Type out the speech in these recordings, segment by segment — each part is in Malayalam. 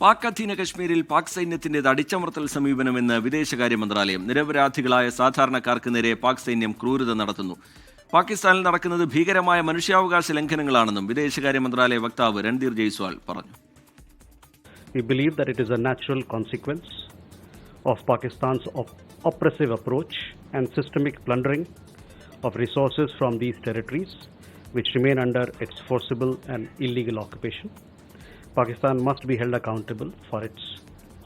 പാക് അധീന കശ്മീരിൽ പാക് സൈന്യത്തിന്റേത് അടിച്ചമർത്തൽ സമീപനമെന്ന് വിദേശകാര്യ മന്ത്രാലയം. നിരപരാധികളായ സാധാരണക്കാർക്ക് നേരെ പാക് സൈന്യം ക്രൂരത നടത്തുന്നു. പാകിസ്ഥാനിൽ നടക്കുന്നത് ഭീകരമായ മനുഷ്യാവകാശ ലംഘനങ്ങളാണെന്നും വിദേശകാര്യ മന്ത്രാലയ വക്താവ് രൺധീർ ജയ്സ്വാൾ പറഞ്ഞു. We believe that it is a natural consequence of Pakistan's oppressive approach and systemic plundering of resources from these territories, which remain under its forcible and illegal occupation. Pakistan must be held accountable for its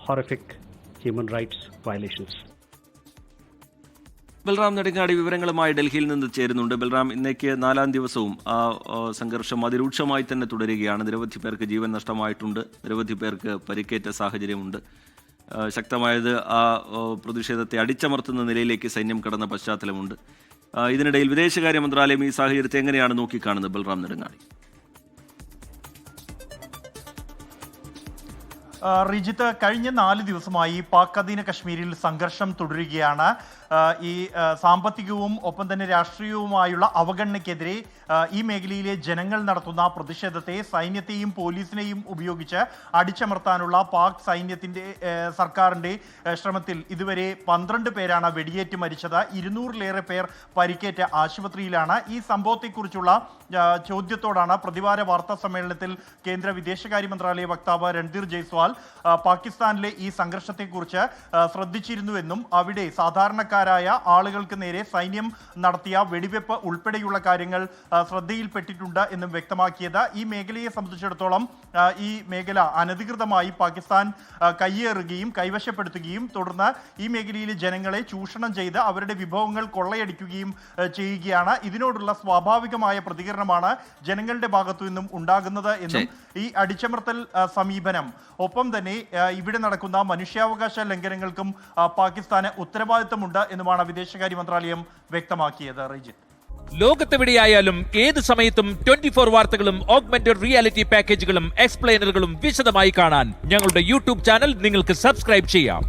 horrific human rights violations. Balram Nedungadi വിവരങ്ങളുമായി ഡൽഹിയിൽ നിന്ന് ചേരുന്നുണ്ട്. ബൽറാം, ഇന്നേക്ക് 4ാം ദിവസവും ആ സംഘർഷം അതിരൂക്ഷമായി തന്നെ തുടരുകയാണ്. നിരവധി പേർക്ക് ജീവൻ നഷ്ടമായിട്ടുണ്ട്, നിരവധി പേർക്ക് പരിക്കേറ്റ സാഹചര്യമുണ്ട്. ശക്തമായത് ആ പ്രതിഷേധത്തെ അടിച്ചമർത്തുന്ന നിലയിലേക്ക് സൈന്യം കടന്ന പശ്ചാത്തലമുണ്ട്. ഇതിനിടയിൽ വിദേശകാര്യ മന്ത്രാലയം ഈ സാഹചര്യത്തെ എങ്ങനെയാണ് നോക്കിക്കാണുന്നത്? ബൽറാം നെടുങ്ങാടി. റിജിത്ത്, കഴിഞ്ഞ 4 ദിവസമായി പാക് അധീന കശ്മീരിൽ സംഘർഷം തുടരുകയാണ്. ഈ സാമ്പത്തികവും ഒപ്പം തന്നെ രാഷ്ട്രീയവുമായുള്ള അവഗണനയ്ക്കെതിരെ ഈ മേഖലയിലെ ജനങ്ങൾ നടത്തുന്ന പ്രതിഷേധത്തെ സൈന്യത്തെയും പോലീസിനെയും ഉപയോഗിച്ച് അടിച്ചമർത്താനുള്ള പാക് സൈന്യത്തിന്റെ സർക്കാരിന്റെ ശ്രമത്തിൽ ഇതുവരെ 12 പേരാണ് വെടിയേറ്റ് മരിച്ചത്. 200-ലേറെ പേർ പരിക്കേറ്റ ആശുപത്രിയിലാണ്. ഈ സംഭവത്തെക്കുറിച്ചുള്ള ചോദ്യത്തോടാണ് പ്രതിവാര വാർത്താ സമ്മേളനത്തിൽ കേന്ദ്ര വിദേശകാര്യ മന്ത്രാലയ വക്താവ് രൺധീർ ജയ്സ്വാൾ പാകിസ്ഥാനിലെ ഈ സംഘർഷത്തെക്കുറിച്ച് ശ്രദ്ധിച്ചിരുന്നുവെന്നും അവിടെ സാധാരണക്കാരായ ആളുകൾക്ക് നേരെ സൈന്യം നടത്തിയ വെടിവെപ്പ് ഉൾപ്പെടെയുള്ള കാര്യങ്ങൾ ശ്രദ്ധയിൽപ്പെട്ടിട്ടുണ്ട് എന്നും വ്യക്തമാക്കിയത്. ഈ മേഖലയെ സംബന്ധിച്ചിടത്തോളം ഈ മേഖല അനധികൃതമായി പാകിസ്ഥാൻ കയ്യേറുകയും കൈവശപ്പെടുത്തുകയും തുടർന്ന് ഈ മേഖലയിലെ ജനങ്ങളെ ചൂഷണം ചെയ്ത് അവരുടെ വിഭവങ്ങൾ കൊള്ളയടിക്കുകയും ചെയ്യുകയാണ്. ഇതിനോടുള്ള സ്വാഭാവികമായ പ്രതികരണമാണ് ജനങ്ങളുടെ ഭാഗത്തു നിന്നും ഉണ്ടാകുന്നത് എന്നും ഈ അടിച്ചമർത്തൽ സമീപനം ഒപ്പം തന്നെ ഇവിടെ നടക്കുന്ന മനുഷ്യാവകാശ ലംഘനങ്ങൾക്കും പാകിസ്ഥാന് ഉത്തരവാദിത്തമുണ്ട് എന്നുമാണ് വിദേശകാര്യ മന്ത്രാലയം വ്യക്തമാക്കിയത്. റിജിത്ത്, ലോകത്തെവിടെയായാലും ഏത് സമയത്തും 24 വാർത്തകളും ഓഗ്മെന്റഡ് റിയാലിറ്റി പാക്കേജുകളും എക്സ്പ്ലെയിനറുകളും വിശദമായി കാണാൻ ഞങ്ങളുടെ യൂട്യൂബ് ചാനൽ നിങ്ങൾക്ക് സബ്സ്ക്രൈബ് ചെയ്യാം.